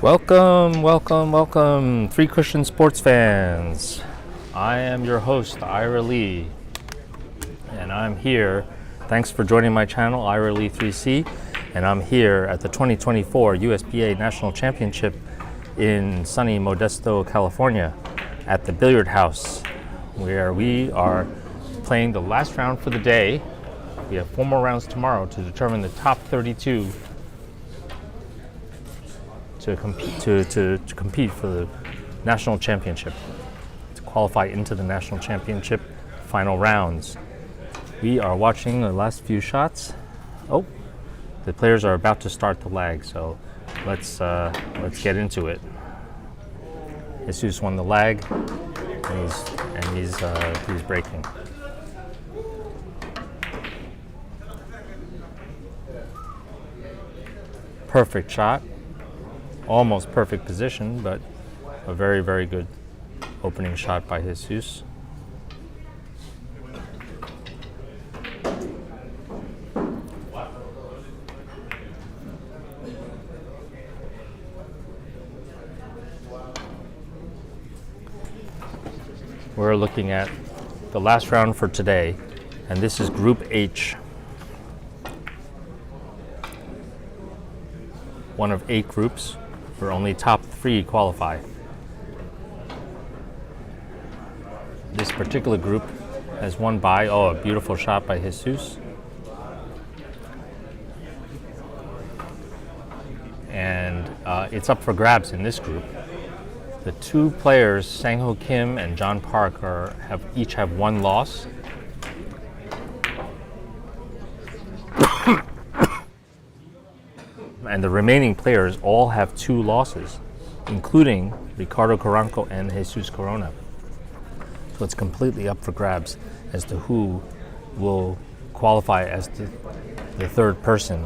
Welcome, welcome, welcome, Three Cushion sports fans. I am your host, Ira Lee, and I'm here. Thanks for joining my channel, Ira Lee 3C, and I'm here at the 2024 USBA National Championship in sunny Modesto, California, at the Billiard House, where we are playing the last round for the day. We have 4 more rounds tomorrow to determine the top 32 to compete for the national championship, to qualify into the national championship final rounds. We are watching the last few shots. Oh, the players are about to start the lag, so let's get into it. Jesus won the lag, and he's breaking. Perfect shot. Almost perfect position, but a very, very good opening shot by Jesus. We're looking at the last round for today, and this is Group H. One of 8 groups, where only top 3 qualify. This particular group has won by, a beautiful shot by Jesus. And it's up for grabs in this group. The 2 players, Sang-Ho Kim and John Park, each have 1 loss. And the remaining players all have 2 losses, including Ricardo Carranco and Jesus Corona. So it's completely up for grabs as to who will qualify as the third person.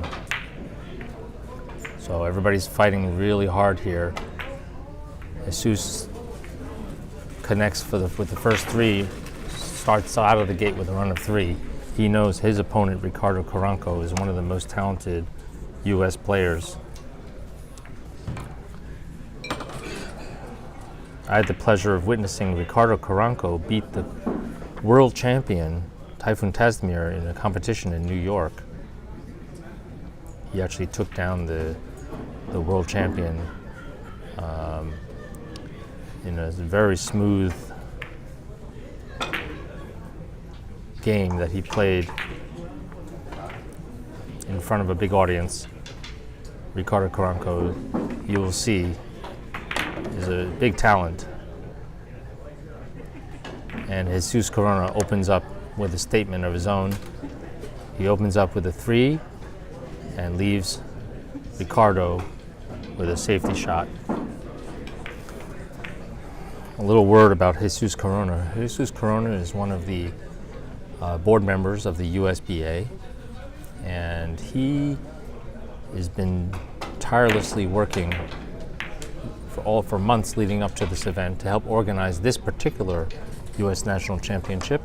So everybody's fighting really hard here. Jesus connects with the first 3, starts out of the gate with a run of 3. He knows his opponent, Ricardo Carranco, is one of the most talented U.S. players. I had the pleasure of witnessing Ricardo Carranco beat the world champion Typhoon Tasmir in a competition in New York. He actually took down the world champion in a very smooth game that he played in front of a big audience. Ricardo Carranco, you will see, is a big talent. And Jesus Corona opens up with a statement of his own. He opens up with a 3 and leaves Ricardo with a safety shot. A little word about Jesus Corona. Jesus Corona is one of the board members of the USBA, and he has been tirelessly working for months leading up to this event to help organize this particular U.S. National Championship.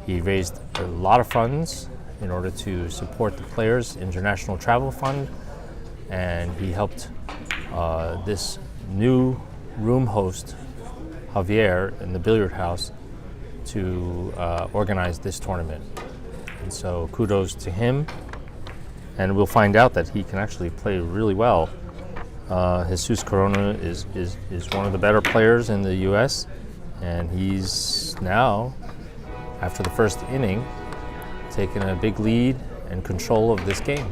He raised a lot of funds in order to support the Players International Travel Fund, and he helped this new room host, Javier, in the Billiard House to organize this tournament. And so kudos to him, and we'll find out that he can actually play really well. Jesus Corona is one of the better players in the U.S., and he's now, after the first inning, taken a big lead and control of this game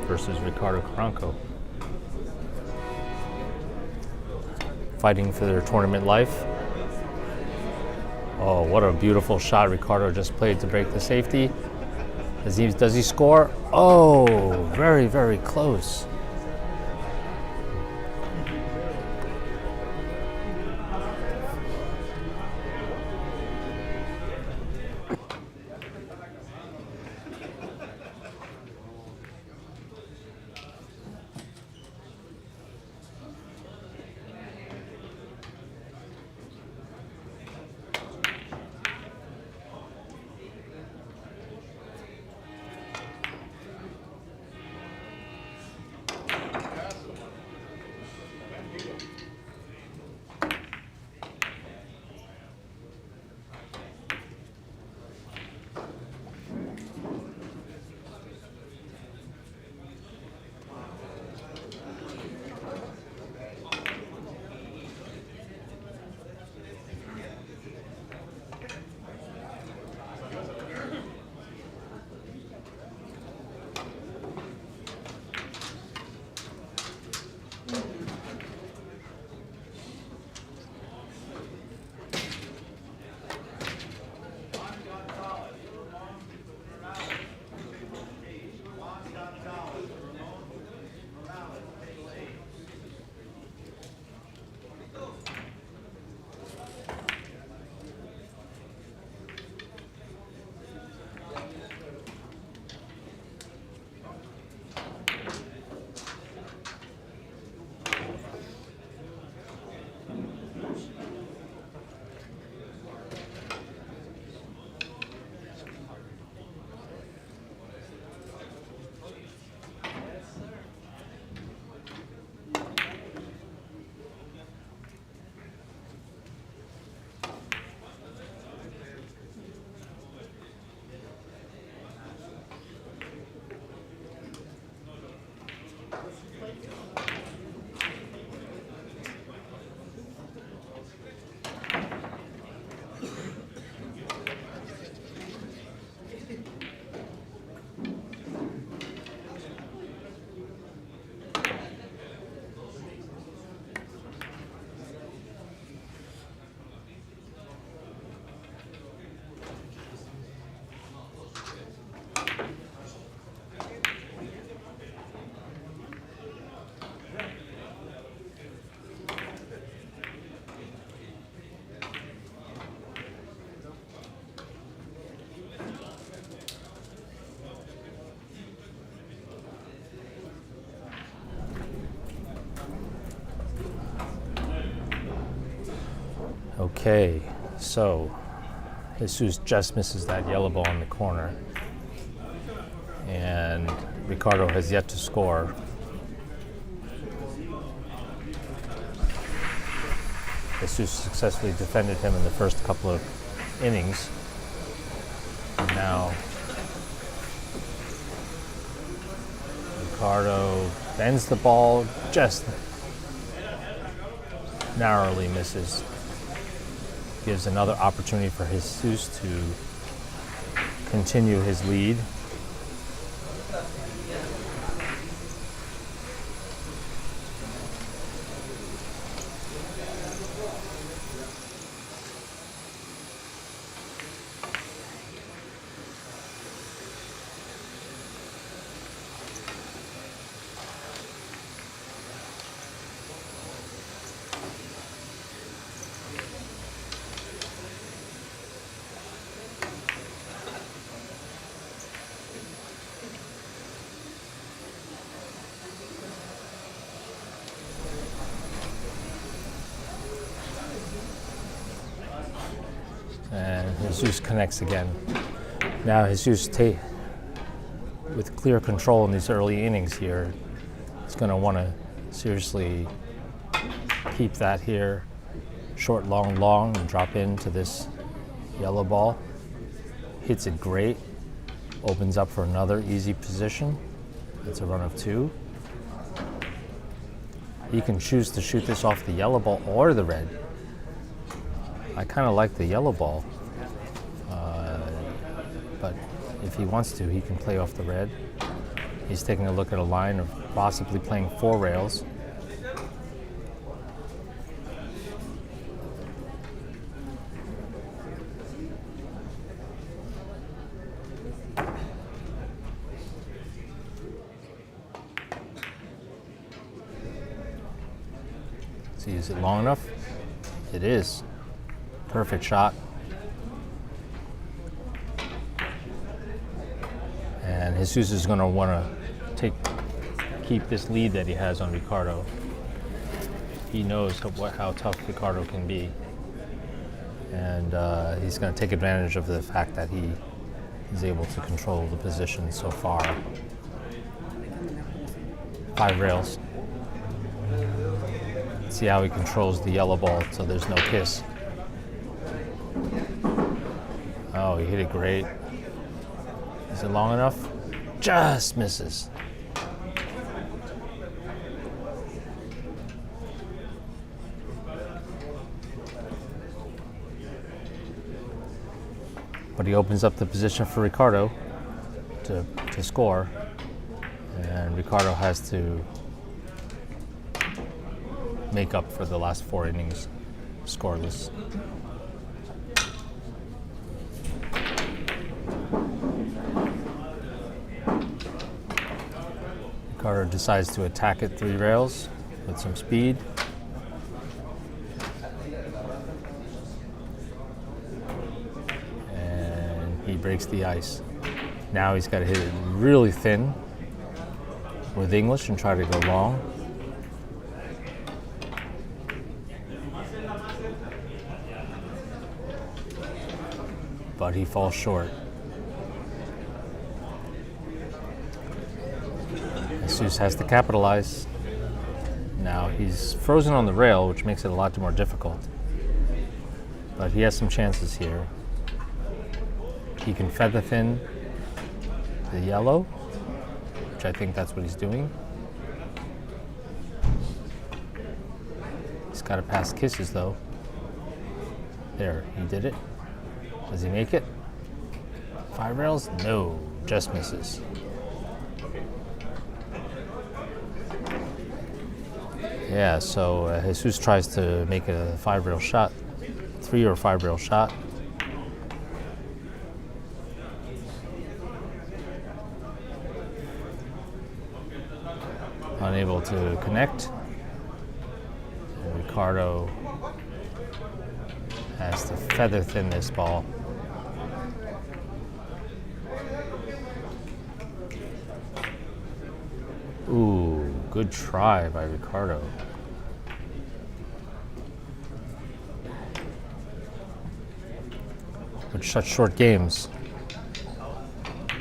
versus Ricardo Carranco. Fighting for their tournament life. Oh, what a beautiful shot Ricardo just played to break the safety. Does he score? Oh, very, very close. Okay, so Jesus just misses that yellow ball in the corner, and Ricardo has yet to score. Jesus successfully defended him in the first couple of innings. And now Ricardo bends the ball, just narrowly misses. Gives another opportunity for Jesus to continue his lead. And Jesus connects again. Now Jesus, with clear control in these early innings here, is going to want to seriously keep that here, short, long, long, and drop into this yellow ball. Hits it great, opens up for another easy position. It's a run of 2. He can choose to shoot this off the yellow ball or the red. I kind of like the yellow ball, but if he wants to, he can play off the red. He's taking a look at a line of possibly playing 4 rails. So is it long enough? It is. Perfect shot. And Jesus is going to want to keep this lead that he has on Ricardo. He knows how tough Ricardo can be. And he's going to take advantage of the fact that he is able to control the position so far. 5 rails. See how he controls the yellow ball so there's no kiss. Oh, he hit it great. Is it long enough? Just misses. But he opens up the position for Ricardo to score. And Ricardo has to make up for the last 4 innings scoreless. Ricardo decides to attack it 3 rails with some speed. And he breaks the ice. Now he's got to hit it really thin with English and try to go long. But he falls short. Jesus has to capitalize. Now he's frozen on the rail, which makes it a lot more difficult. But he has some chances here. He can feather thin the yellow, which I think that's what he's doing. He's got to pass kisses though. There, he did it. Does he make it? 5 rails? No, just misses. Yeah, so Jesus tries to make a 5 rail shot, 3 or 5 rail shot. Unable to connect. And Ricardo has to feather thin this ball. Ooh, good try by Ricardo. such short games,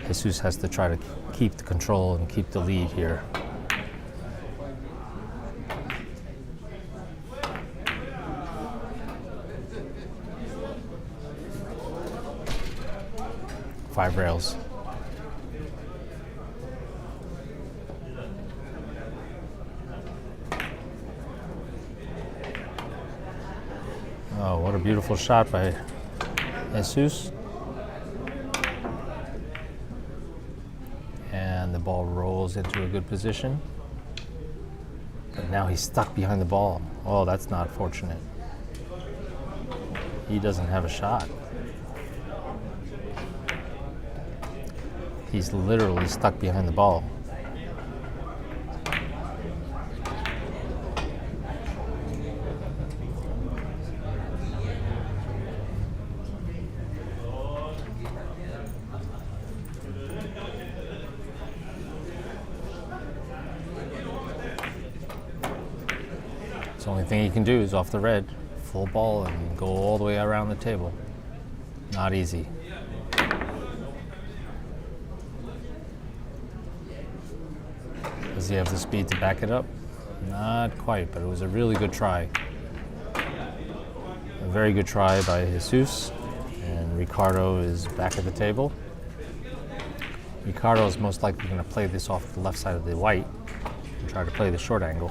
Jesus has to try to keep the control and keep the lead here. Five rails. Oh, what a beautiful shot by Jesus. And the ball rolls into a good position. But now he's stuck behind the ball. Oh, that's not fortunate. He doesn't have a shot. He's literally stuck behind the ball. The only thing he can do is off the red, full ball, and go all the way around the table. Not easy. Does he have the speed to back it up? Not quite, but it was a really good try. A very good try by Jesus, and Ricardo is back at the table. Ricardo is most likely going to play this off the left side of the white and try to play the short angle.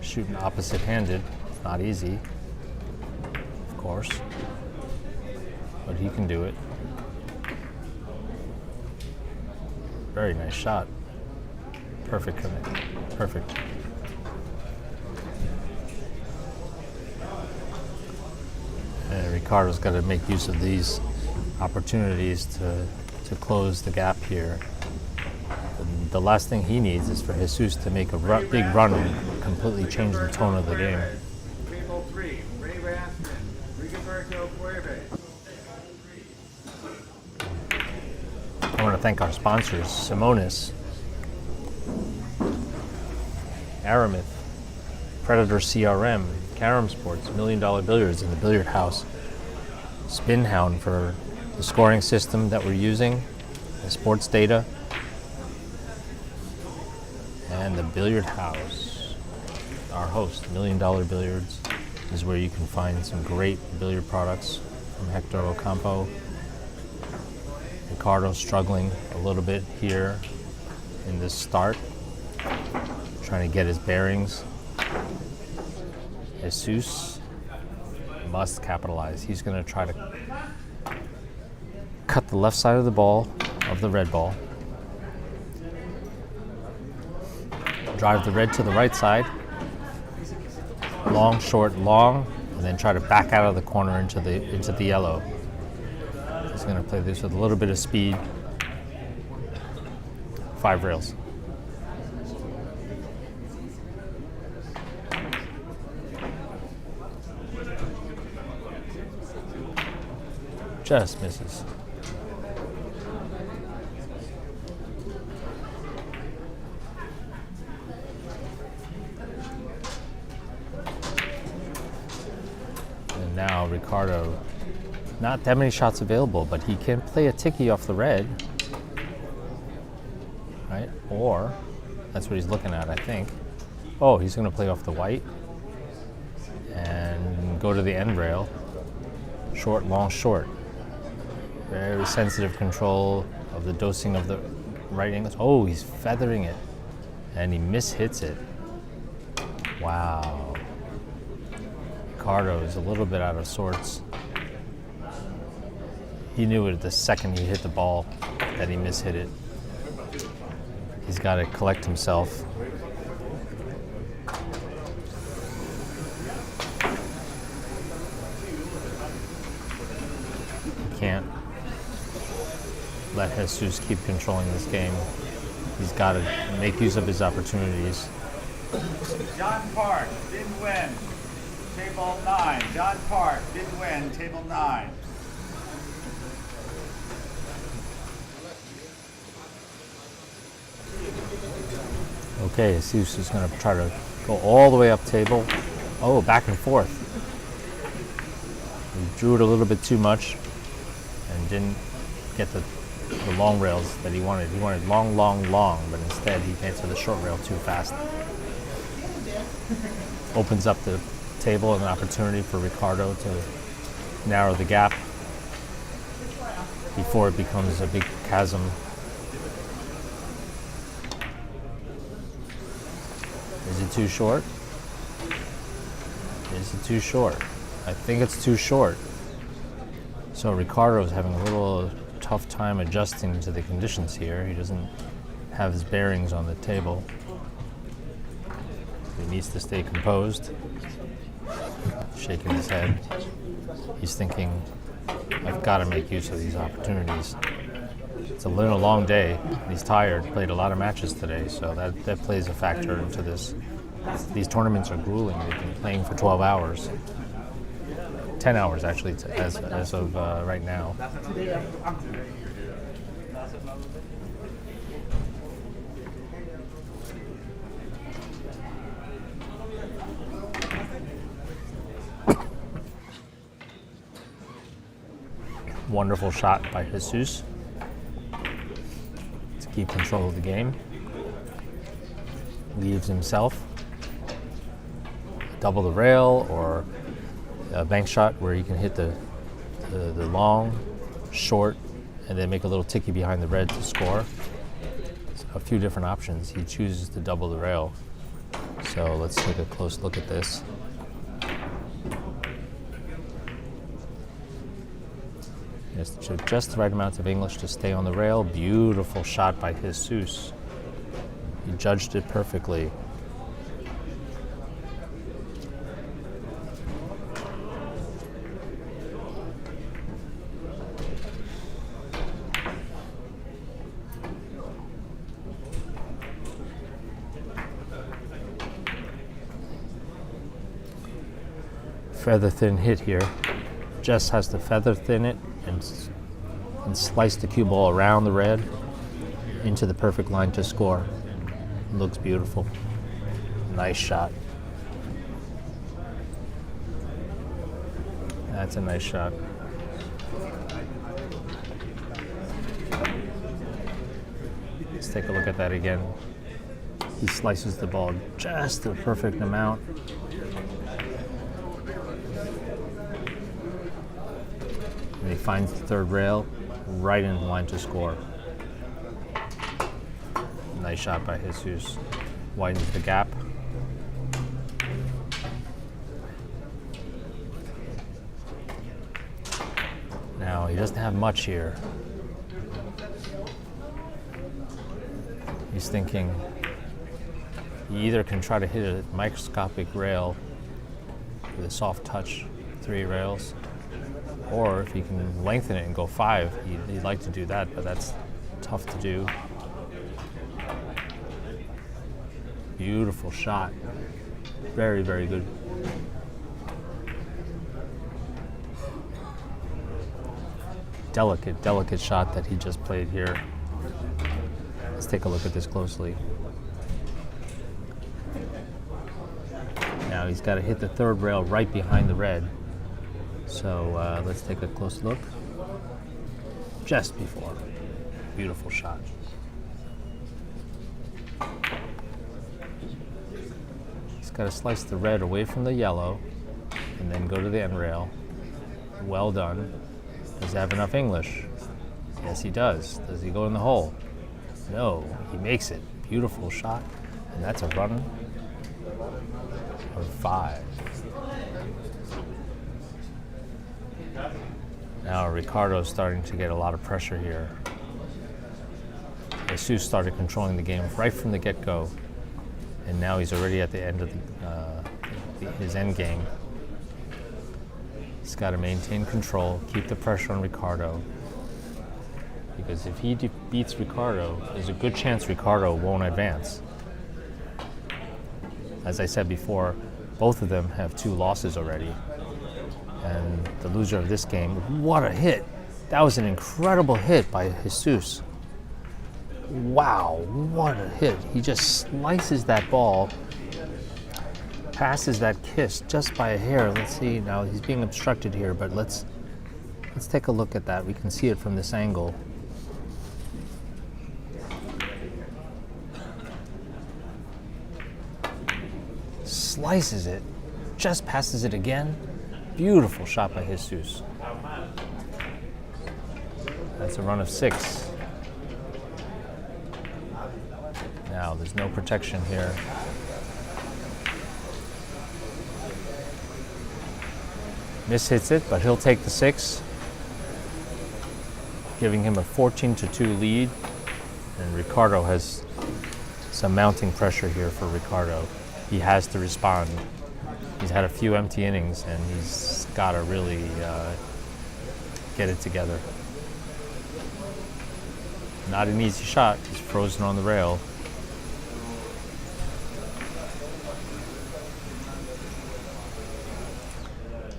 Shooting opposite-handed, it's not easy, of course, but he can do it. Very nice shot. Perfect connect. Perfect. And Ricardo's got to make use of these opportunities to close the gap here. And the last thing he needs is for Jesus to make a big run and completely change the tone of the game. I want to thank our sponsors, Simonis, Aramith, Predator CRM, Carom Sports, $1 Million Billiards, and the Billiard House, Spin Hound for the scoring system that we're using, the sports data, and the Billiard House. Our host, $1 Million Billiards, is where you can find some great billiard products from Hector Ocampo. Ricardo struggling a little bit here in this start, trying to get his bearings. Jesus must capitalize. He's going to try to cut the left side of the ball, of the red ball, drive the red to the right side, long, short, long, and then try to back out of the corner into the yellow. He's going to play this with a little bit of speed. 5 rails. Just misses. And now Ricardo, not that many shots available, but he can play a tiki off the red, right? Or that's what he's looking at, I think. Oh, he's going to play off the white and go to the end rail. Short, long, short. Very sensitive control of the dosing of the right angles. Oh, he's feathering it, and he mishits it. Wow. Ricardo is a little bit out of sorts. He knew it the second he hit the ball that he mishit it. He's got to collect himself. He can't let Jesus keep controlling this game. He's got to make use of his opportunities. John Park didn't win. Table 9. John Park didn't win. Table 9. Okay, Jesus is going to try to go all the way up table. Oh, back and forth. He drew it a little bit too much and didn't get the long rails that he wanted. He wanted long, but instead he went to the short rail too fast. Opens up the table and an opportunity for Ricardo to narrow the gap before it becomes a big chasm. Is it too short? Is it too short? I think it's too short. So Ricardo's having a little tough time adjusting to the conditions here. He doesn't have his bearings on the table. He needs to stay composed. Shaking his head. He's thinking, I've got to make use of these opportunities. It's a little long day. He's tired, played a lot of matches today, so that plays a factor into this. These tournaments are grueling. They've been playing for 12 hours. 10 hours, actually, as of right now. Wonderful shot by Jesus to keep control of the game. Leaves himself double the rail or a bank shot where he can hit the long, short, and then make a little ticky behind the red to score. So a few different options. He chooses to double the rail. So let's take a close look at this. Just the right amount of English to stay on the rail. Beautiful shot by Jesus. He judged it perfectly. Feather thin hit here. Jess has to feather thin it and slice the cue ball around the red into the perfect line to score. Looks beautiful. Nice shot. That's a nice shot. Let's take a look at that again. He slices the ball just the perfect amount. And he finds the third rail right in line to score. Nice shot by Jesus. Widens the gap. Now he doesn't have much here. He's thinking he either can try to hit a microscopic rail with a soft touch, 3 rails, or if he can lengthen it and go 5, he'd like to do that, but that's tough to do. Beautiful shot. Very, very good. Delicate shot that he just played here. Let's take a look at this closely. Now he's got to hit the third rail right behind the red. So let's take a close look. Just before. Beautiful shot. He's got to slice the red away from the yellow and then go to the end rail. Well done. Does he have enough English? Yes, he does. Does he go in the hole? No, he makes it. Beautiful shot. And that's a run of 5. Now Ricardo's starting to get a lot of pressure here. Jesus started controlling the game right from the get-go, and now he's already at the end of his end game. He's got to maintain control, keep the pressure on Ricardo, because if he beats Ricardo, there's a good chance Ricardo won't advance. As I said before, both of them have 2 losses already. And the loser of this game, what a hit. That was an incredible hit by Jesus. Wow, what a hit. He just slices that ball passes that kiss just by a hair. Let's see, now he's being obstructed here, but let's take a look at that. We can see it from this angle. Slices it, just passes it again. Beautiful shot by Jesus. That's a run of 6. Now there's no protection here. Mishits it, but he'll take the 6, giving him a 14-2 lead. And Ricardo has some mounting pressure here for Ricardo. He has to respond. He's had a few empty innings, and he's got to really get it together. Not an easy shot. He's frozen on the rail.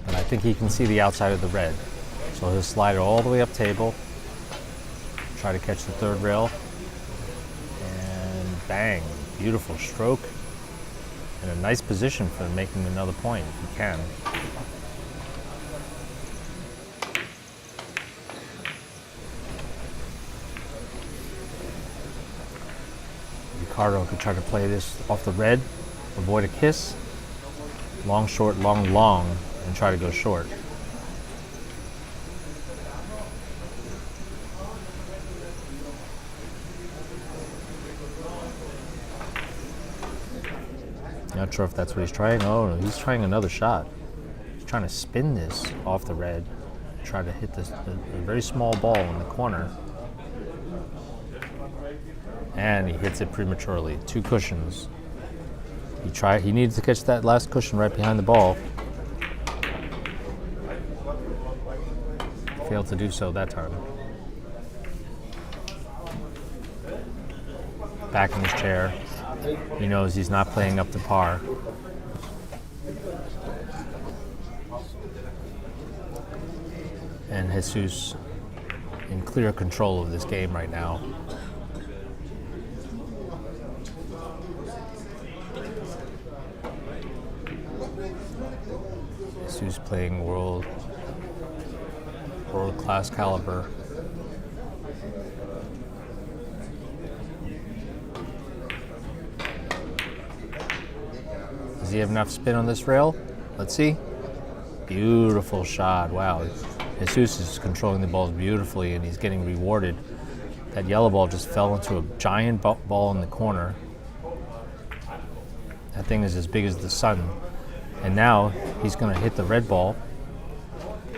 And I think he can see the outside of the red. So he'll slide it all the way up table, try to catch the 3rd rail, and bang, beautiful stroke. In a nice position for making another point if he can. Ricardo could try to play this off the red, avoid a kiss, long, short, long, long, and try to go short. Not sure if that's what he's trying. Oh, no, he's trying another shot. He's trying to spin this off the red, try to hit this a very small ball in the corner. And he hits it prematurely. 2 cushions. He needed to catch that last cushion right behind the ball. Failed to do so that time. Back in his chair. He knows he's not playing up to par. And Jesus in clear control of this game right now. Jesus playing world-class caliber. Does he have enough spin on this rail? Let's see. Beautiful shot. Wow. Jesus is controlling the balls beautifully, and he's getting rewarded. That yellow ball just fell into a giant ball in the corner. That thing is as big as the sun. And now he's going to hit the red ball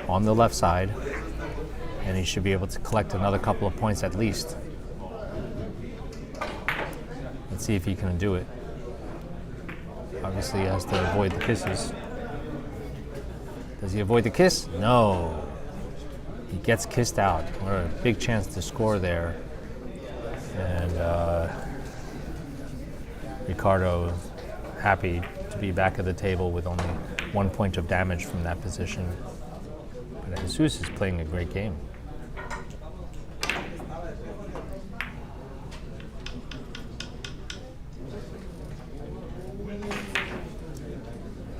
on the left side, and he should be able to collect another couple of points at least. Let's see if he can do it. Obviously, he has to avoid the kisses. Does he avoid the kiss? No. He gets kissed out. What a big chance to score there. And Ricardo happy to be back at the table with only 1 point of damage from that position. But Jesus is playing a great game.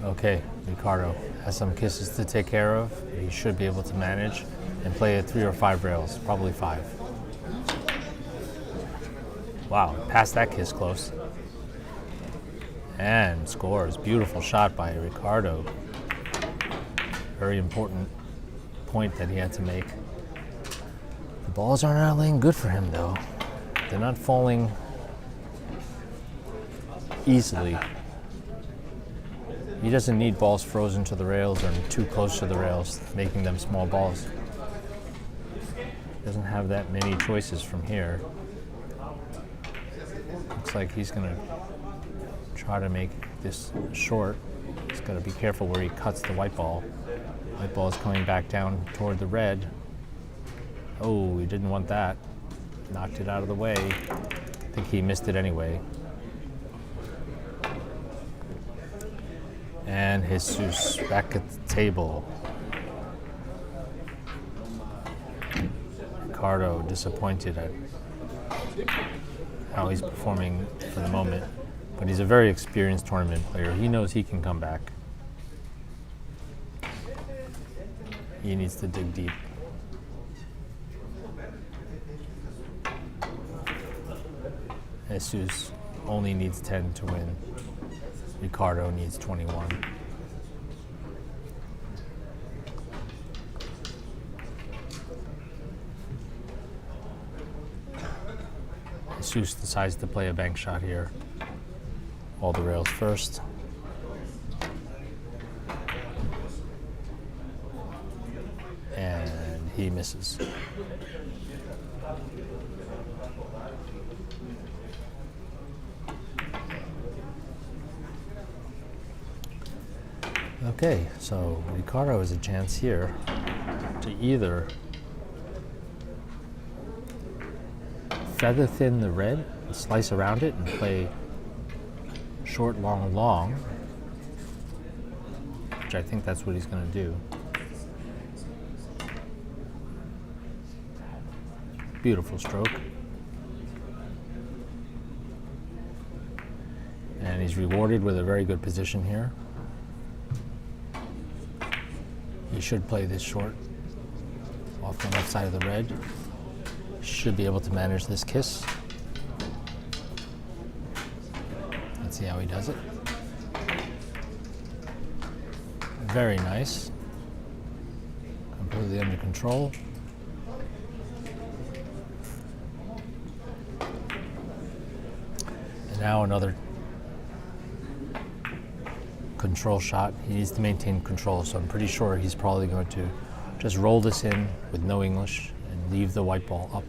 Okay, Ricardo has some kisses to take care of. He should be able to manage and play at 3 or 5 rails, probably 5. Wow, passed that kiss close. And scores. Beautiful shot by Ricardo. Very important point that he had to make. The balls are not laying good for him, though. They're not falling easily. He doesn't need balls frozen to the rails or too close to the rails, making them small balls. Doesn't have that many choices from here. Looks like he's going to try to make this short. He's got to be careful where he cuts the white ball. White ball is coming back down toward the red. Oh, he didn't want that. Knocked it out of the way. I think he missed it anyway. And Jesus back at the table. Ricardo disappointed at how he's performing for the moment. But he's a very experienced tournament player. He knows he can come back. He needs to dig deep. Jesus only needs 10 to win. Ricardo needs 21. Jesus decides to play a bank shot here. All the rails first. And he misses. Okay, so Ricardo has a chance here to either feather thin the red and slice around it and play short, long, long, which I think that's what he's going to do. Beautiful stroke. And he's rewarded with a very good position here. He should play this short off the left side of the red. Should be able to manage this kiss. Let's see how he does it. Very nice. Completely under control. And now another control shot. He needs to maintain control, so I'm pretty sure he's probably going to just roll this in with no English and leave the white ball up,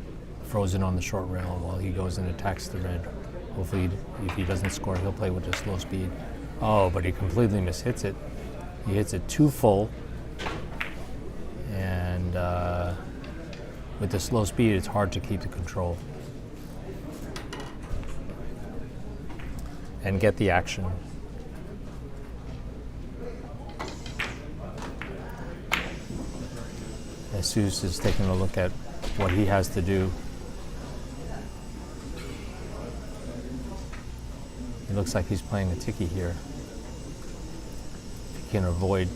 frozen on the short rail while he goes and attacks the red. Hopefully, if he doesn't score, he'll play with a slow speed. Oh, but he completely mishits it. He hits it too full, and with the slow speed, it's hard to keep the control and get the action. Jesus is taking a look at what he has to do. It looks like he's playing a tiki here. If he can avoid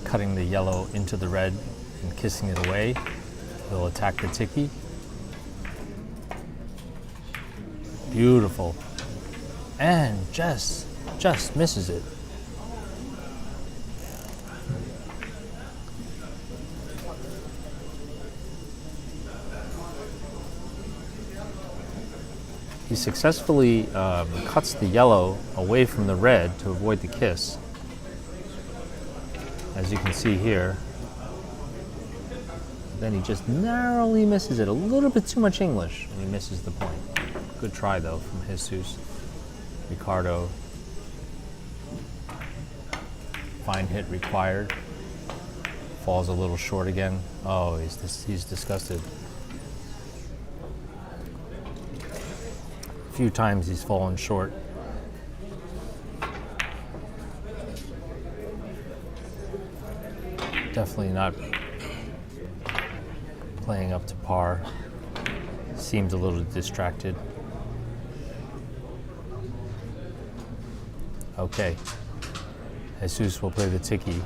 cutting the yellow into the red and kissing it away, he'll attack the tiki. Beautiful. And just misses it. He successfully cuts the yellow away from the red to avoid the kiss, as you can see here. Then he just narrowly misses it, a little bit too much English, and he misses the point. Good try though from Jesus. Ricardo, fine hit required. Falls a little short again. Oh, he's disgusted. A few times he's fallen short. Definitely not playing up to par. Seemed a little distracted. Okay, Jesus will play the tiki.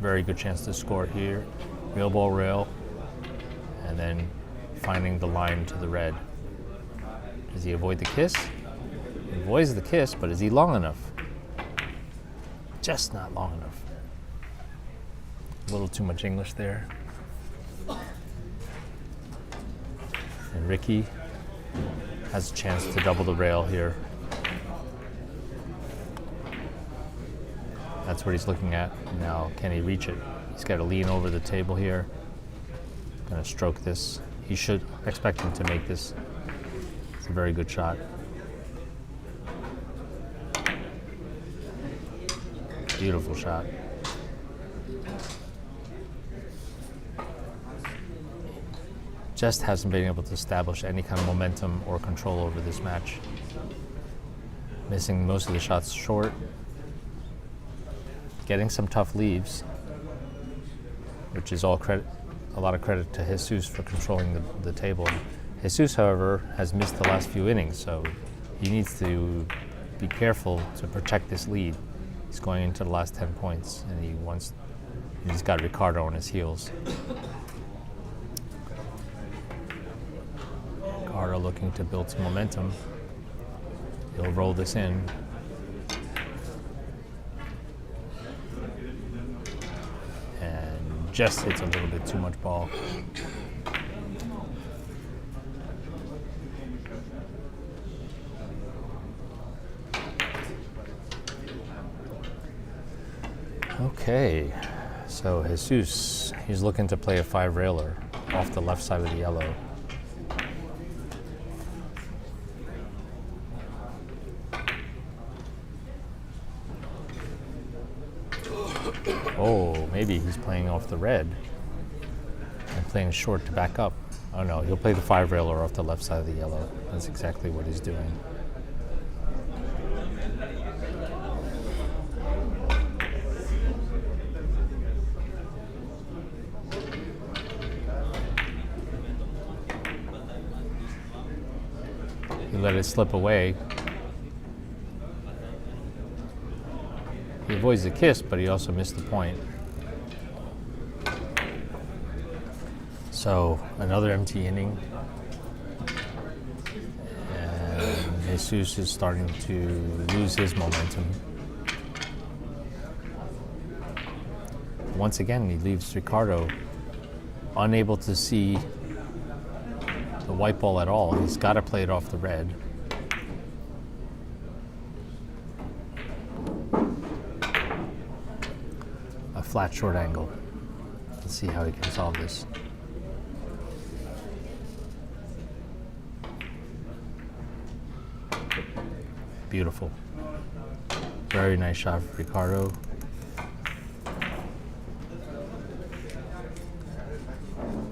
Very good chance to score here. Real ball rail, and then finding the line to the red. Does he avoid the kiss? He avoids the kiss, but is he long enough? Just not long enough. A little too much English there. And Ricky has a chance to double the rail here. That's what he's looking at. Now, can he reach it? He's got to lean over the table here. Gonna stroke this. He should expect him to make this. It's a very good shot. Beautiful shot. Just hasn't been able to establish any kind of momentum or control over this match. Missing most of the shots short. Getting some tough leaves, which is a lot of credit to Jesus for controlling the table. Jesus, however, has missed the last few innings, so he needs to be careful to protect this lead. He's going into the last 10 points, and he's got Ricardo on his heels. Ricardo looking to build some momentum. He'll roll this in. And just hits a little bit too much ball. Okay, so Jesus, he's looking to play a 5-railer off the left side of the yellow. Oh, maybe he's playing off the red and playing short to back up. Oh no, he'll play the 5-railer off the left side of the yellow. That's exactly what he's doing. He let it slip away. He avoids the kiss, but he also missed the point. So another empty inning. And Jesus is starting to lose his momentum. Once again, he leaves Ricardo unable to see the white ball at all. He's got to play it off the red. A flat short angle. Let's see how he can solve this. Beautiful. Very nice shot for Ricardo.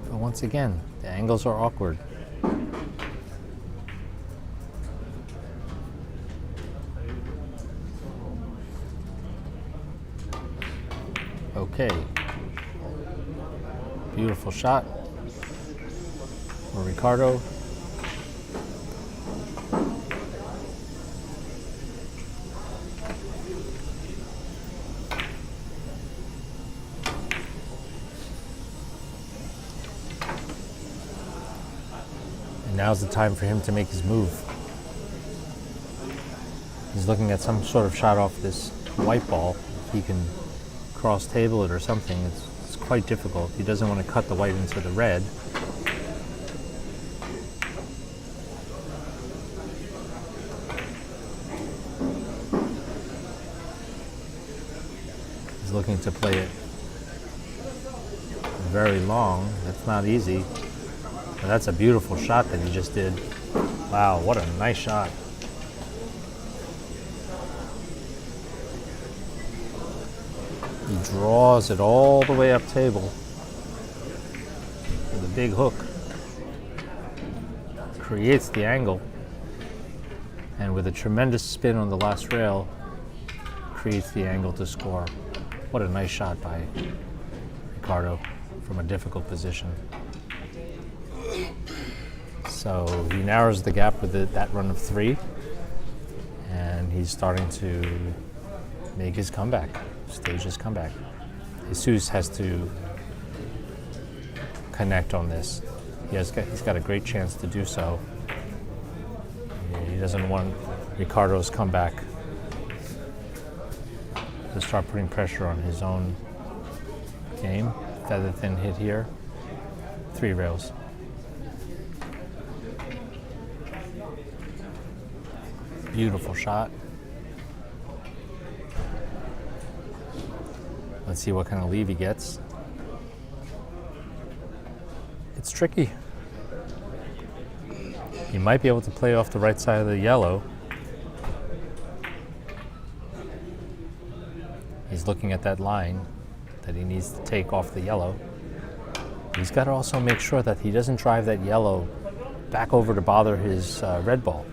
But once again, the angles are awkward. Okay. Beautiful shot for Ricardo. And now's the time for him to make his move. He's looking at some sort of shot off this white ball. If he can cross table it or something, it's quite difficult. He doesn't want to cut the white into the red. He's looking to play it very long. That's not easy. But that's a beautiful shot that he just did. Wow, what a nice shot. He draws it all the way up table with a big hook. Creates the angle. And with a tremendous spin on the last rail, creates the angle to score. What a nice shot by Ricardo from a difficult position. So he narrows the gap with that run of 3. And he's starting to make his comeback. Stage his comeback. Jesus has to connect on this. He's got a great chance to do so. He doesn't want Ricardo's comeback to start putting pressure on his own game. Feather thin hit here. 3 rails. Beautiful shot. Let's see what kind of leave he gets. It's tricky. He might be able to play off the right side of the yellow. He's looking at that line that he needs to take off the yellow. He's got to also make sure that he doesn't drive that yellow back over to bother his red ball.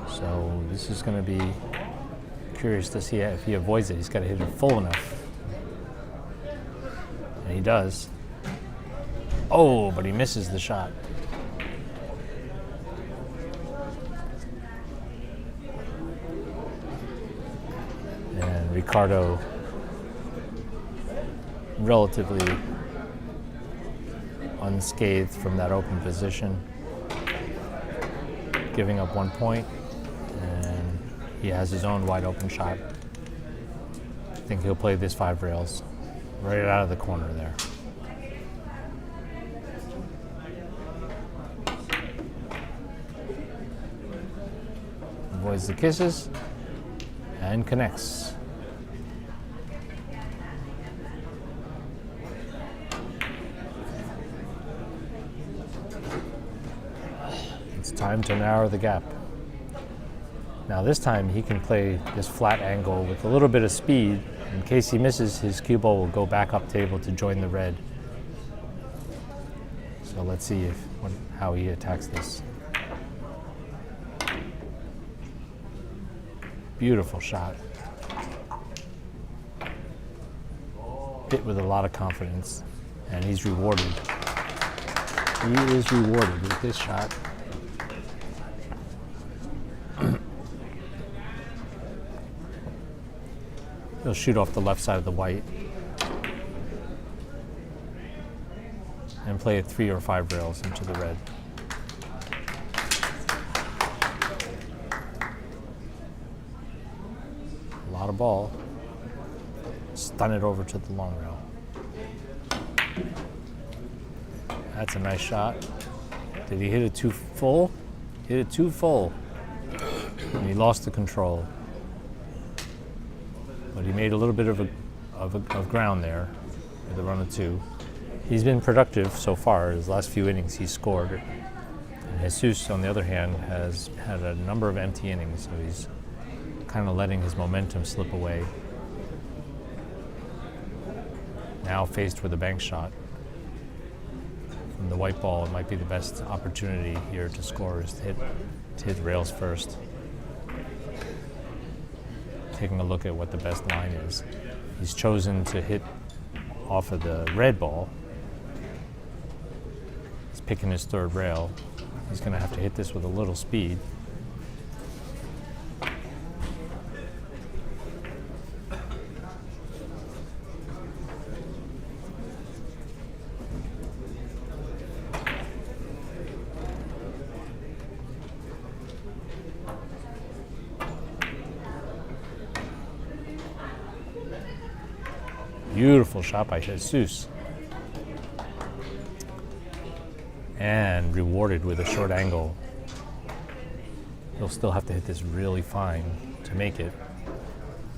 So this is going to be curious to see if he avoids it. He's got to hit it full enough. And he does. Oh, but he misses the shot. Ricardo relatively unscathed from that open position, giving up 1 point, and he has his own wide open shot. I think he'll play this 5 rails right out of the corner there. Avoids the kisses and connects. It's time to narrow the gap. Now this time he can play this flat angle with a little bit of speed. In case he misses, his cue ball will go back up table to join the red. So let's see how he attacks this. Beautiful shot. Hit with a lot of confidence, and he's rewarded. He is rewarded with this shot. He'll shoot off the left side of the white and play it 3 or 5 rails into the red. A lot of ball. Stun it over to the long rail. That's a nice shot. Did he hit it too full? Hit it too full. And he lost the control. But he made a little bit of ground there with a run of 2. He's been productive so far. His last few innings he's scored. And Jesus, on the other hand, has had a number of empty innings, so he's kind of letting his momentum slip away. Now faced with a bank shot from the white ball, it might be the best opportunity here to score is to hit rails first. Taking a look at what the best line is. He's chosen to hit off of the red ball. He's picking his 3rd rail. He's going to have to hit this with a little speed. Beautiful shot by Jesus. And rewarded with a short angle. He'll still have to hit this really fine to make it,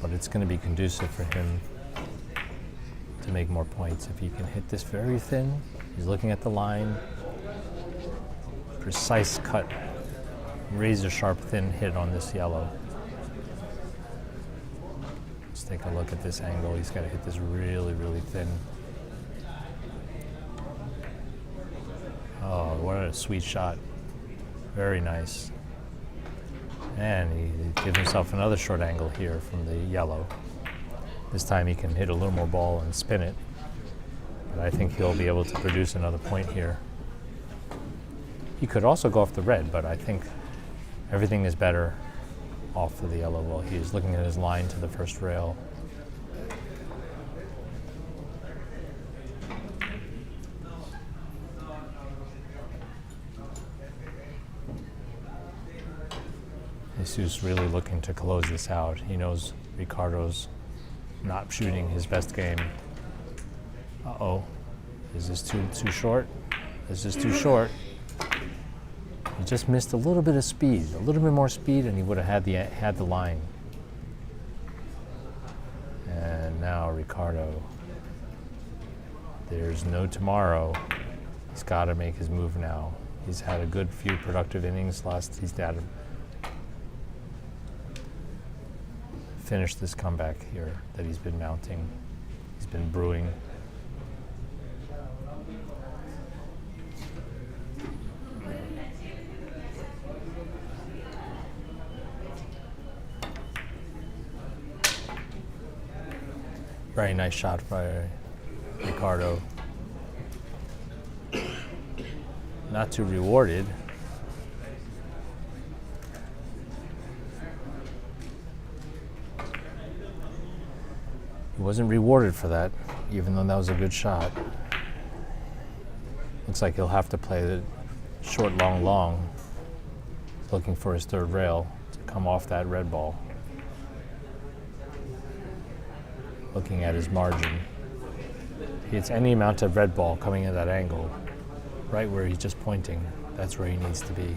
but it's going to be conducive for him to make more points. If he can hit this very thin, he's looking at the line. Precise cut, razor sharp thin hit on this yellow. Let's take a look at this angle. He's got to hit this really, really thin. Oh, what a sweet shot. Very nice. And he gives himself another short angle here from the yellow. This time he can hit a little more ball and spin it. But I think he'll be able to produce another point here. He could also go off the red, but I think everything is better off of the yellow while he is looking at his line to the 1st rail. Jesus really looking to close this out. He knows Ricardo's not shooting his best game. Uh-oh. Is this too short? This is too short. He just missed a little bit of speed, a little bit more speed, and he would have had the line. And now Ricardo. There's no tomorrow. He's got to make his move now. He's had a good few productive innings. He's had to finish this comeback here that he's been mounting. He's been brewing. Very nice shot by Ricardo. Not too rewarded. He wasn't rewarded for that, even though that was a good shot. Looks like he'll have to play the short, long, long, looking for his third rail to come off that red ball. Looking at his margin. If he hits any amount of red ball coming at that angle, right where he's just pointing, that's where he needs to be.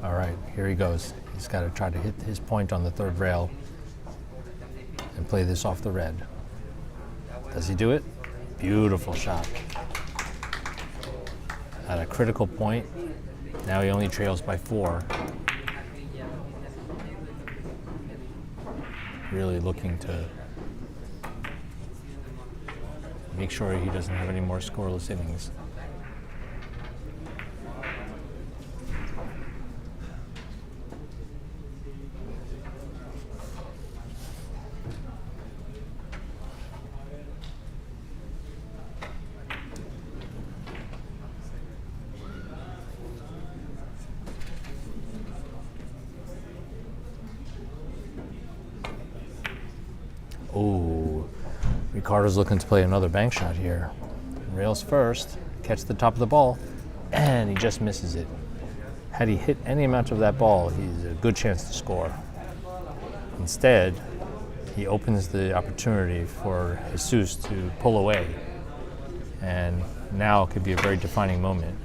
All right, here he goes. He's got to try to hit his point on the third rail and play this off the red. Does he do it? Beautiful shot. At a critical point, now he only trails by 4. Really looking to make sure he doesn't have any more scoreless innings. Oh, Ricardo's looking to play another bank shot here. Rails first, catch the top of the ball, and he just misses it. Had he hit any amount of that ball, he's a good chance to score. Instead, he opens the opportunity for Jesus to pull away, and now could be a very defining moment.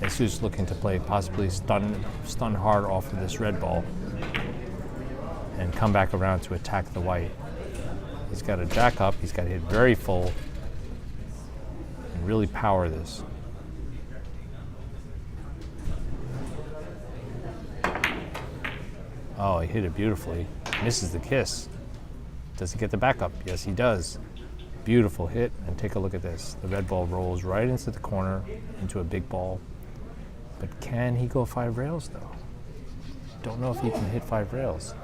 Jesus looking to play possibly stun hard off of this red ball and come back around to attack the white. He's got to jack up, he's got to hit very full and really power this. Oh, he hit it beautifully. Misses the kiss. Does he get the backup? Yes, he does. Beautiful hit, and take a look at this. The red ball rolls right into the corner, into a big ball. But can he go 5 rails though? Don't know if he can hit 5 rails.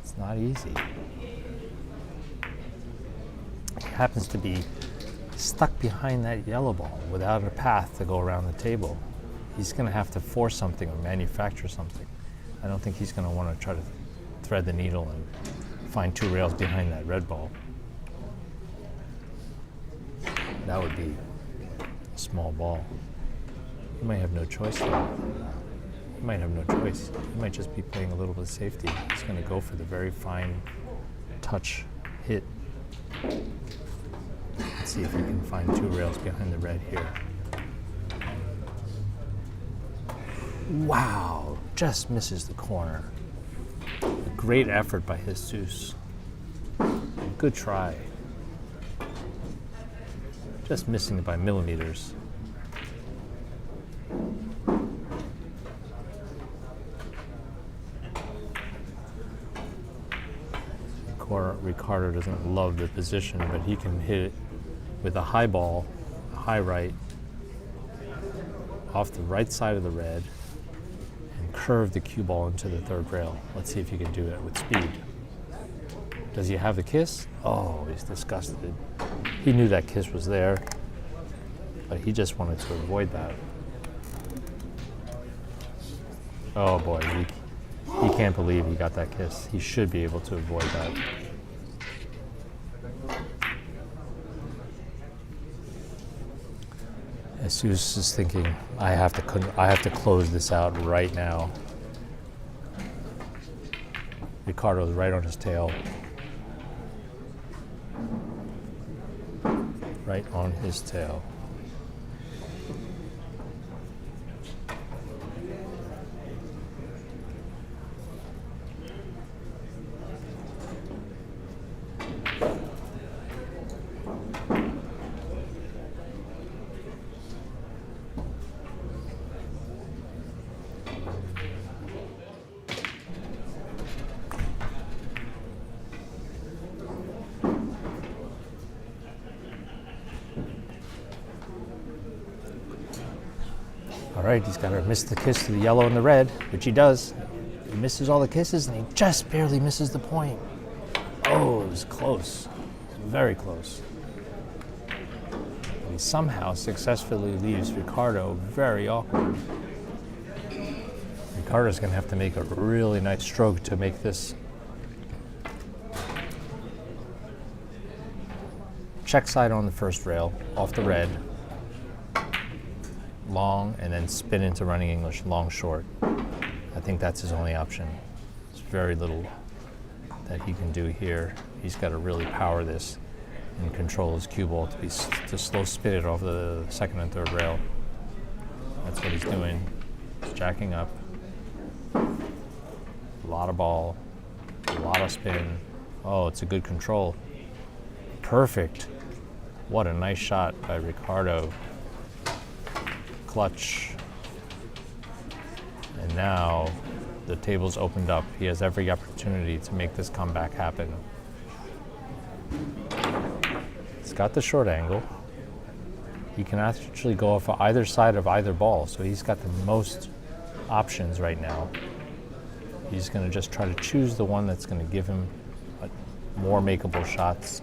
It's not easy. He happens to be stuck behind that yellow ball without a path to go around the table. He's going to have to force something or manufacture something. I don't think he's going to want to try to thread the needle and find 2 rails behind that red ball. That would be a small ball. He might have no choice though. He might have no choice. He might just be playing a little bit of safety. He's going to go for the very fine touch hit. Let's see if he can find 2 rails behind the red here. Wow, just misses the corner. A great effort by Jesus. Good try. Just missing it by millimeters. Ricardo doesn't love the position, but he can hit it with a high ball, a high right, off the right side of the red, and curve the cue ball into the third rail. Let's see if he can do it with speed. Does he have the kiss? Oh, he's disgusted. He knew that kiss was there, but he just wanted to avoid that. Oh boy, he can't believe he got that kiss. He should be able to avoid that. Jesus is thinking, I have to close this out right now. Ricardo's right on his tail. Right on his tail. right, he's got to miss the kiss to the yellow and the red, which he does. He misses all the kisses, and he just barely misses the point. Oh, it was close. It was very close. He somehow successfully leaves Ricardo very awkward. Ricardo's going to have to make a really nice stroke to make this. Check side on the first rail, off the red, long, and then spin into running English, long, short. I think that's his only option. There's very little that he can do here. He's got to really power this and control his cue ball to slow spin it off the second and third rail. That's what he's doing. He's jacking up. A lot of ball, a lot of spin. Oh, it's a good control. Perfect. What a nice shot by Ricardo. Clutch. And now the table's opened up. He has every opportunity to make this comeback happen. It's got the short angle. He can actually go off of either side of either ball, so he's got the most options right now. He's going to just try to choose the one that's going to give him more makeable shots.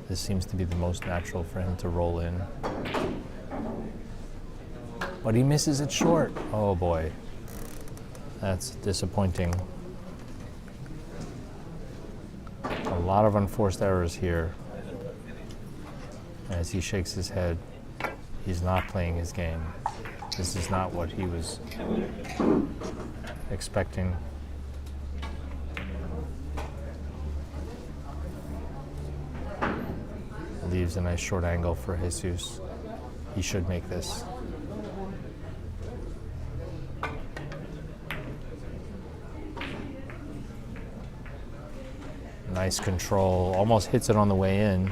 This seems to be the most natural for him to roll in. But he misses it short. Oh boy. That's disappointing. A lot of unforced errors here. As he shakes his head, he's not playing his game. This is not what he was expecting. Leaves a nice short angle for Jesus. He should make this. Nice control. Almost hits it on the way in.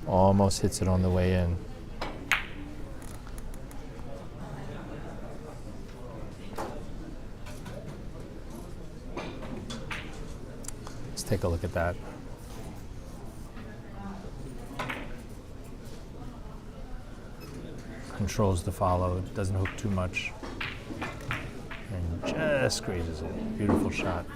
Almost hits it on the way in. Let's take a look at that. Controls to follow, doesn't hook too much, and just grazes it. Beautiful shot.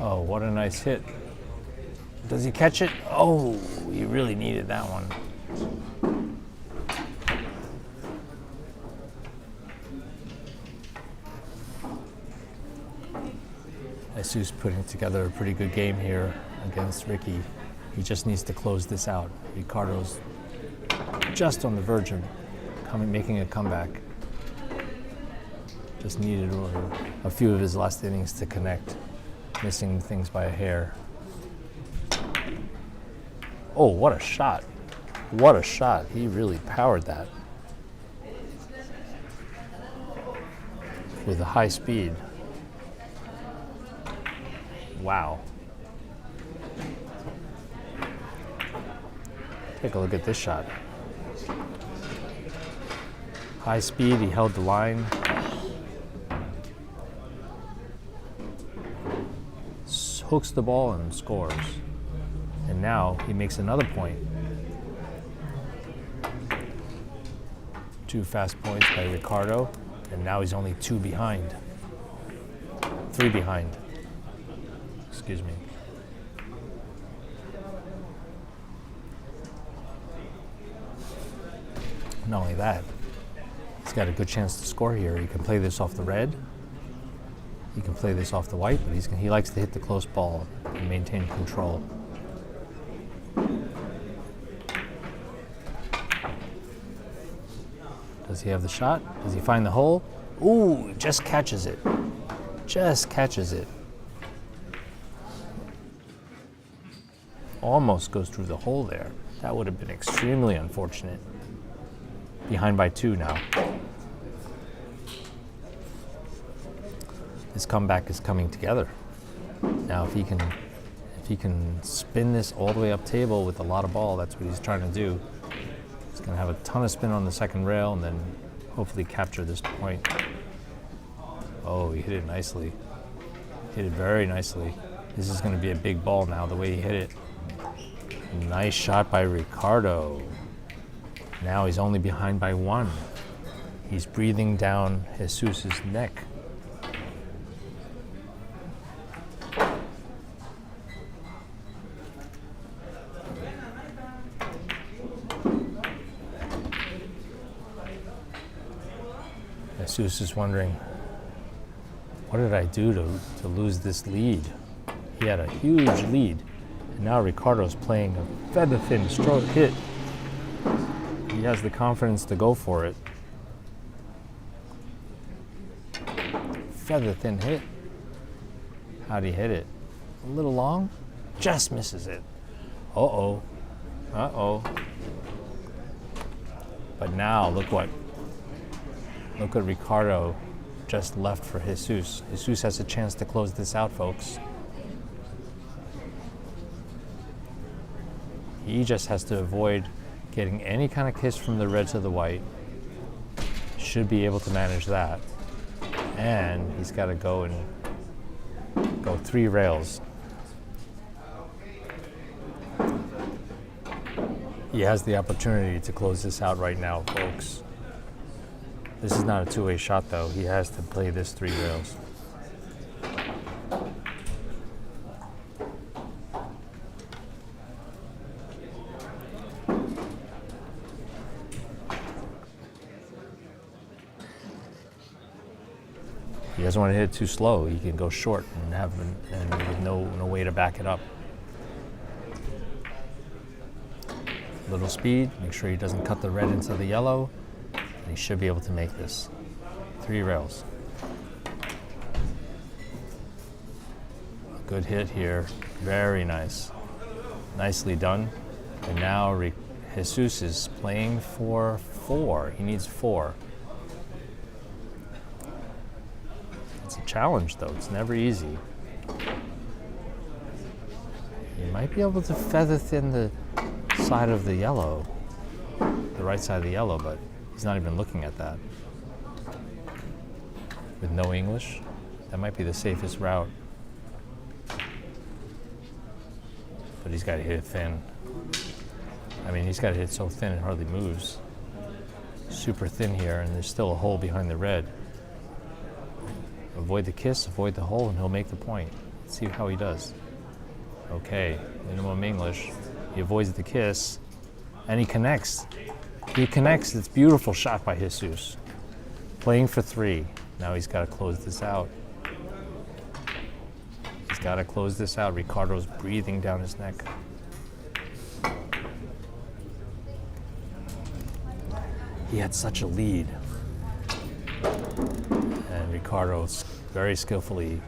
Oh, what a nice hit. Does he catch it? Oh, he really needed that one. Jesus putting together a pretty good game here against Ricky. He just needs to close this out. Ricardo's just on the verge of making a comeback. Just needed a few of his last innings to connect, missing things by a hair. Oh, what a shot. What a shot. He really powered that with a high speed. Wow. Take a look at this shot. High speed, he held the line. Hooks the ball and scores. And now he makes another point. 2 fast points by Ricardo, and now he's only 2 behind. 3 behind. Excuse me. Not only that, he's got a good chance to score here. He can play this off the red. He can play this off the white, but he likes to hit the close ball and maintain control. Does he have the shot? Does he find the hole? Ooh, just catches it. Just catches it. Almost goes through the hole there. That would have been extremely unfortunate. Behind by 2 now. This comeback is coming together. Now if he can spin this all the way up table with a lot of ball, that's what he's trying to do. He's going to have a ton of spin on the second rail and then hopefully capture this point. Oh, he hit it nicely. Hit it very nicely. This is going to be a big ball now, the way he hit it. Nice shot by Ricardo. Now he's only behind by 1. He's breathing down Jesus's neck. Jesus is wondering, what did I do to lose this lead? He had a huge lead, and now Ricardo's playing a feather-thin stroke hit. He has the confidence to go for it. Feather-thin hit. How'd he hit it? A little long? Just misses it. Uh-oh. Uh-oh. But now, look what Ricardo just left for Jesus. Jesus has a chance to close this out, folks. He just has to avoid getting any kind of kiss from the red to the white. Should be able to manage that. And he's got to go 3 rails. He has the opportunity to close this out right now, folks. This is not a two-way shot, though. He has to play this 3 rails. He doesn't want to hit it too slow. He can go short and with no way to back it up. Little speed. Make sure he doesn't cut the red into the yellow. He should be able to make this. 3 rails. Good hit here. Very nice. Nicely done. And now Jesus is playing for 4. He needs 4. It's a challenge, though. It's never easy. You might be able to feather thin the side of the yellow, the right side of the yellow, but he's not even looking at that. With no English, that might be the safest route. But he's got to hit it thin. I mean, he's got to hit it so thin it hardly moves. Super thin here, and there's still a hole behind the red. Avoid the kiss, avoid the hole, and he'll make the point. Let's see how he does. Okay, minimum English. He avoids the kiss, and he connects. He connects. It's a beautiful shot by Jesus. Playing for 3. Now he's got to close this out. He's got to close this out. Ricardo's breathing down his neck. He had such a lead. And Ricardo very skillfully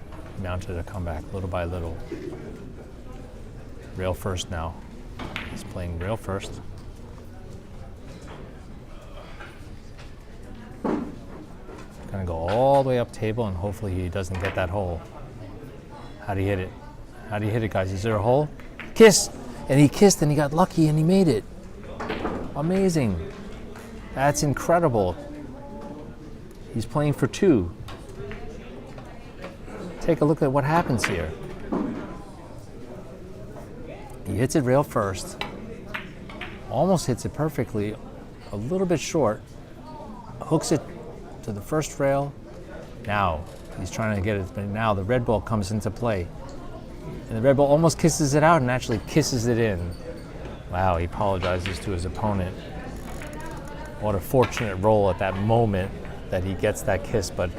mounted a comeback little by little. Rail first now. He's playing rail first. Gonna go all the way up table, and hopefully he doesn't get that hole. How'd he hit it? How'd he hit it, guys? Is there a hole? Kiss! And he kissed and he got lucky and he made it. Amazing. That's incredible. He's playing for 2. Take a look at what happens here. He hits it rail first. Almost hits it perfectly. A little bit short. Hooks it to the first rail. Now he's trying to get it, but now the red ball comes into play. And the red ball almost kisses it out and actually kisses it in. Wow, he apologizes to his opponent. What a fortunate roll at that moment that he gets that kiss, but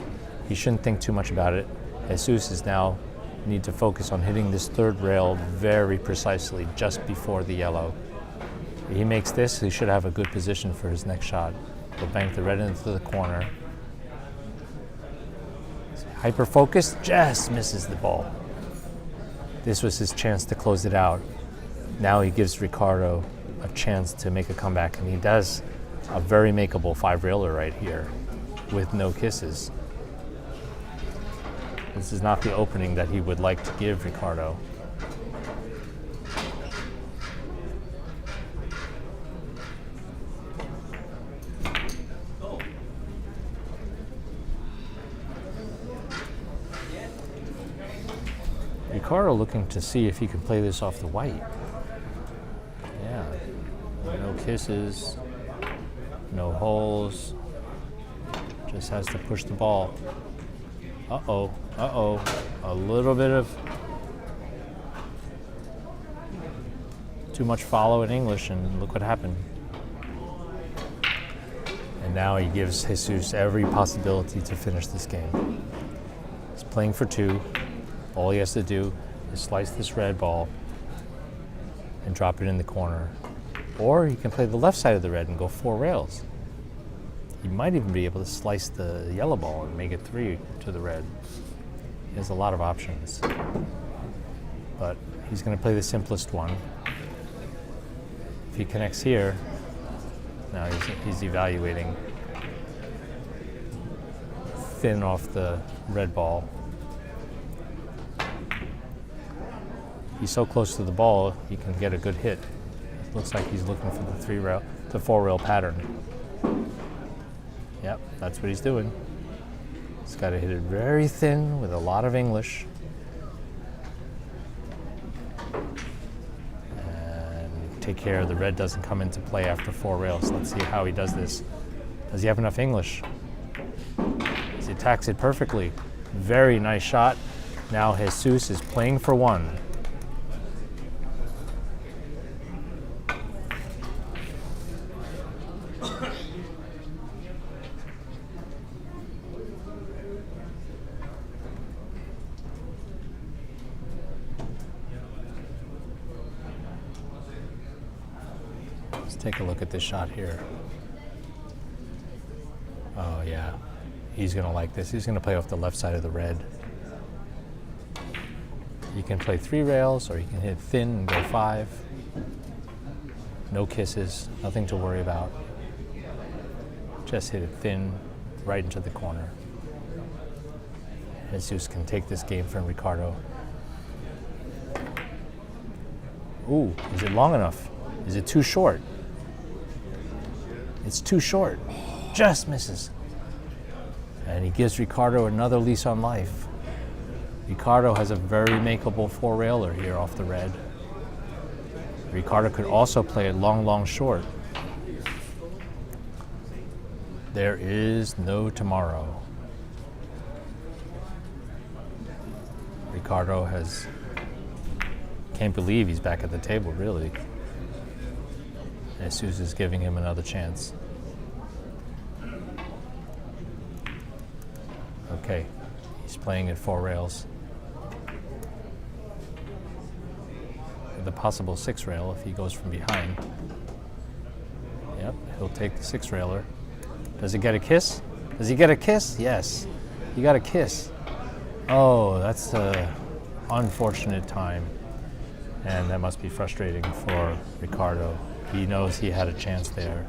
he shouldn't think too much about it. Jesus is now need to focus on hitting this 3rd rail very precisely just before the yellow. If he makes this, he should have a good position for his next shot. He'll bank the red into the corner. Hyper focused, just misses the ball. This was his chance to close it out. Now he gives Ricardo a chance to make a comeback, and he does a very makeable 5-railer right here with no kisses. This is not the opening that he would like to give Ricardo. Ricardo looking to see if he can play this off the white. Yeah. No kisses, no holes. Just has to push the ball. Uh-oh, uh-oh. A little bit of too much follow in English, and look what happened. And now he gives Jesus every possibility to finish this game. He's playing for two. All he has to do is slice this red ball and drop it in the corner. Or he can play the left side of the red and go 4 rails. He might even be able to slice the yellow ball and make it 3 to the red. He has a lot of options. But he's going to play the simplest one. If he connects here, now he's evaluating thin off the red ball. He's so close to the ball, he can get a good hit. It looks like he's looking for the 4-rail pattern. Yep, that's what he's doing. He's got to hit it very thin with a lot of English. And take care the red doesn't come into play after 4 rails. Let's see how he does this. Does he have enough English? He attacks it perfectly. Very nice shot. Now Jesus is playing for 1. Let's take a look at this shot here. Oh yeah, he's gonna like this. He's gonna play off the left side of the red. You can play 3 rails, or you can hit thin and go 5. No kisses, nothing to worry about. Just hit it thin, right into the corner. Jesus can take this game from Ricardo. Ooh, is it long enough? Is it too short? It's too short. Just misses. And he gives Ricardo another lease on life. Ricardo has a very makeable 4-railer here off the red. Ricardo could also play it long, long, short. There is no tomorrow. Ricardo can't believe he's back at the table, really. Jesus is giving him another chance. Okay, he's playing at 4 rails. The possible 6-rail if he goes from behind. Yep, he'll take the 6-railer. Does he get a kiss? Does he get a kiss? Yes, he got a kiss. Oh, that's an unfortunate time. And that must be frustrating for Ricardo. He knows he had a chance there.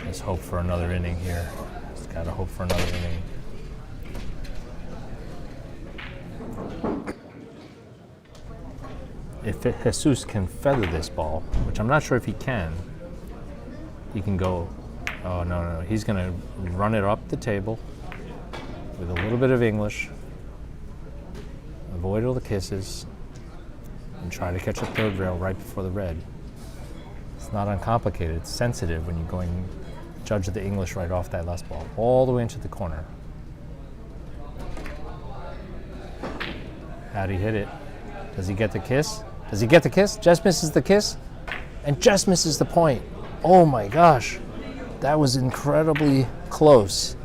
Let's hope for another inning here. He's got to hope for another inning. If Jesus can feather this ball, which I'm not sure if he can go, oh no, he's going to run it up the table with a little bit of English, avoid all the kisses, and try to catch a 3rd rail right before the red. It's not uncomplicated. It's sensitive when you're going to judge the English right off that last ball, all the way into the corner. How'd he hit it? Does he get the kiss? Does he get the kiss? Just misses the kiss and just misses the point. Oh my gosh, that was incredibly close.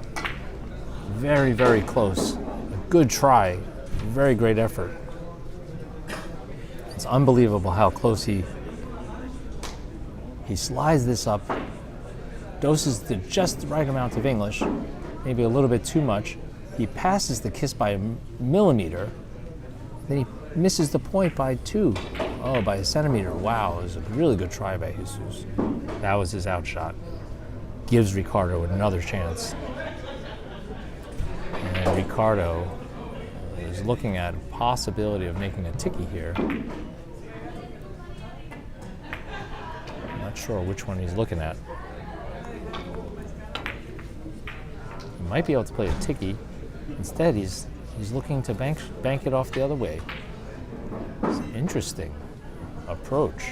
Very, very close. A good try, very great effort. It's unbelievable how close he slides this up, doses to just the right amount of English, maybe a little bit too much. He passes the kiss by a millimeter, then he misses the point by 2. Oh, by a centimeter. Wow, it was a really good try by Jesus. That was his outshot. Gives Ricardo another chance. And Ricardo is looking at a possibility of making a ticky here. I'm not sure which one he's looking at. He might be able to play a ticky. Instead, he's He's looking to bank it off the other way. It's an interesting approach.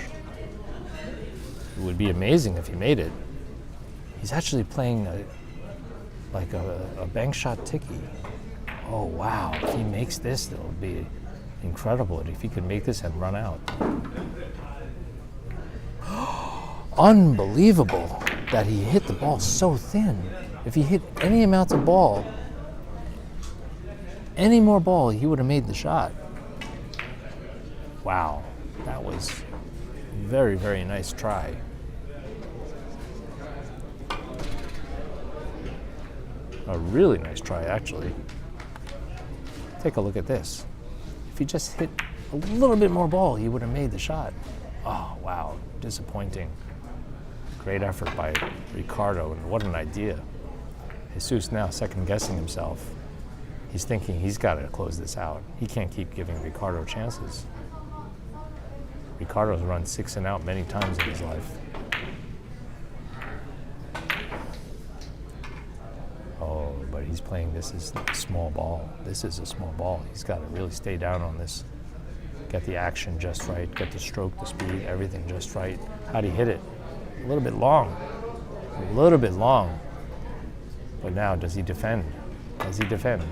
It would be amazing if he made it. He's actually playing a bank shot ticky. Oh wow, if he makes this, it'll be incredible. If he could make this and run out. Unbelievable that he hit the ball so thin. If he hit any amount of ball, any more ball, he would have made the shot. Wow, that was a very, very nice try. A really nice try, actually. Take a look at this. If he just hit a little bit more ball, he would have made the shot. Oh, wow, disappointing. Great effort by Ricardo, and what an idea. Jesus now second-guessing himself. He's thinking he's got to close this out. He can't keep giving Ricardo chances. Ricardo's run 6 and out many times in his life. Oh, but he's playing this as a small ball. This is a small ball. He's got to really stay down on this. Get the action just right, get the stroke, the speed, everything just right. How'd he hit it? A little bit long. A little bit long. But now, does he defend? Does he defend?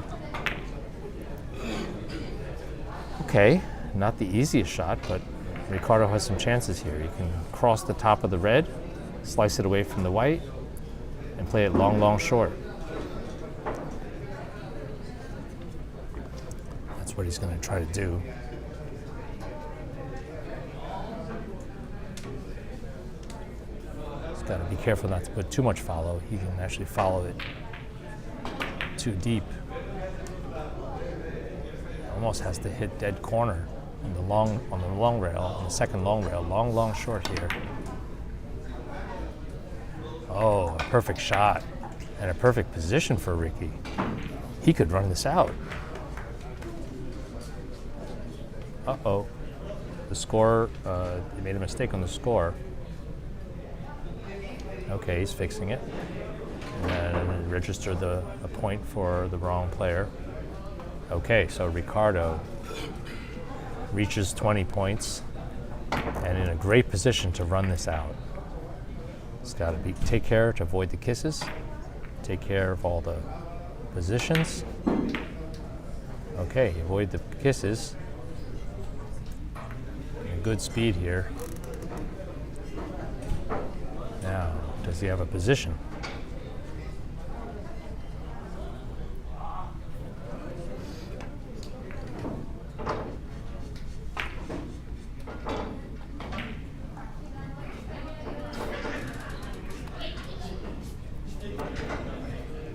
Okay, not the easiest shot, but Ricardo has some chances here. He can cross the top of the red, slice it away from the white, and play it long, long, short. That's what he's going to try to do. He's got to be careful not to put too much follow. He can actually follow it too deep. Almost has to hit dead corner on the long rail, on the second long rail. Long, long, short here. Oh, a perfect shot and a perfect position for Ricky. He could run this out. Uh-oh. The score, he made a mistake on the score. Okay, he's fixing it. And then registered a point for the wrong player. Okay, so Ricardo reaches 20 points and in a great position to run this out. He's got to take care to avoid the kisses, take care of all the positions. Okay, avoid the kisses. And good speed here. Now, does he have a position?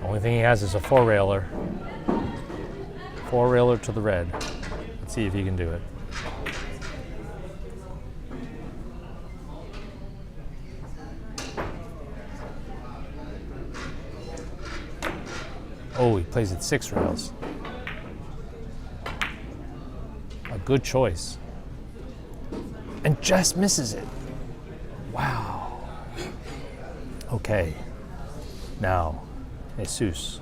Only thing he has is a four-railer. Four-railer to the red. Let's see if he can do it. Oh, he plays it 6 rails. A good choice. And just misses it. Wow. Okay. Now, Jesus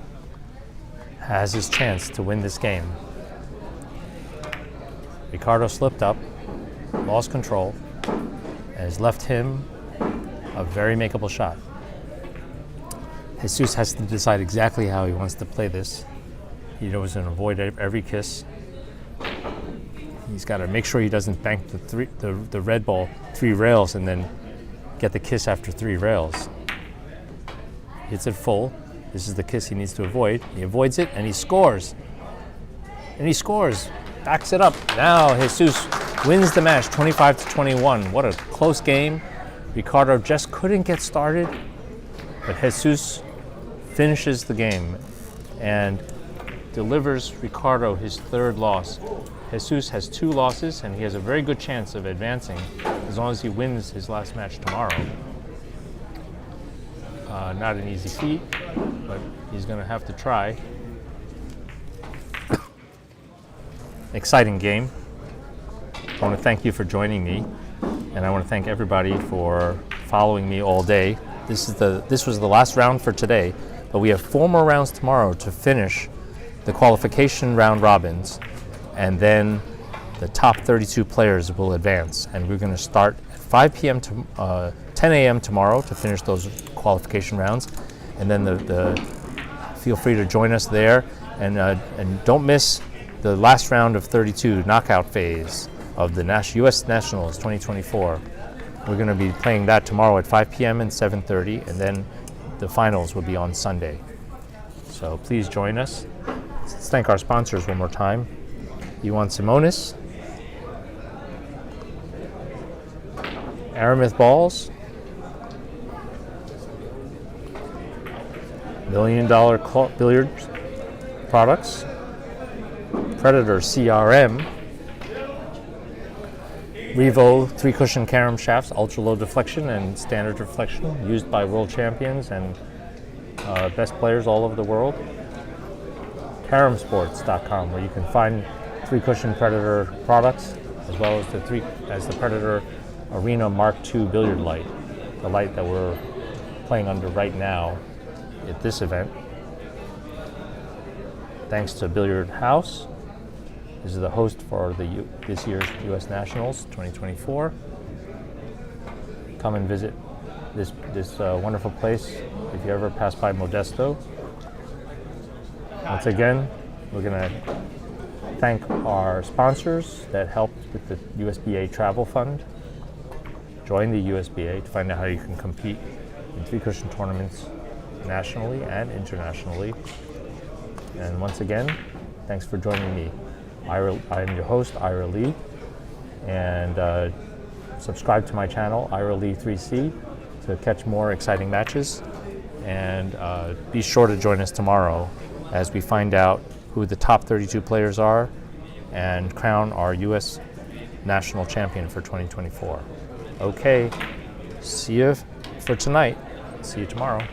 has his chance to win this game. Ricardo slipped up, lost control, and has left him a very makeable shot. Jesus has to decide exactly how he wants to play this. He knows to avoid every kiss. He's got to make sure he doesn't bank the red ball 3 rails and then get the kiss after 3 rails. Hits it full. This is the kiss he needs to avoid. He avoids it, and he scores. And he scores. Backs it up. Now Jesus wins the match, 25-21. What a close game. Ricardo just couldn't get started, but Jesus finishes the game and delivers Ricardo his 3rd loss. Jesus has 2 losses, and he has a very good chance of advancing as long as he wins his last match tomorrow. Not an easy feat, but he's going to have to try. Exciting game. I want to thank you for joining me, and I want to thank everybody for following me all day. This was the last round for today, but we have 4 more rounds tomorrow to finish the qualification round robins, and then the top 32 players will advance. And we're going to start at 5 p.m. to 10 a.m. tomorrow to finish those qualification rounds. And then feel free to join us there, and don't miss the last round of 32 knockout phase of the U.S. Nationals 2024. We're going to be playing that tomorrow at 5 p.m. and 7:30, and then the finals will be on Sunday. So please join us. Let's thank our sponsors one more time. Simonis, Aramith Balls, $1 Million Billiards products, Predator CRM, Revo 3-cushion carom shafts, ultra-low deflection and standard deflection, used by world champions and best players all over the world. Caromsports.com, where you can find 3-cushion Predator products, as well as the Predator Arena Mark II billiard light, the light that we're playing under right now at this event. Thanks to Billiard House. This is the host for this year's U.S. Nationals 2024. Come and visit this wonderful place if you ever pass by Modesto. Once again, we're going to thank our sponsors that helped with the USBA Travel Fund. Join the USBA to find out how you can compete in 3-cushion tournaments nationally and internationally. And once again, thanks for joining me. I am your host, Ira Lee, and subscribe to my channel, Ira Lee 3C, to catch more exciting matches. And be sure to join us tomorrow as we find out who the top 32 players are and crown our U.S. national champion for 2024. Okay, see you for tonight. See you tomorrow.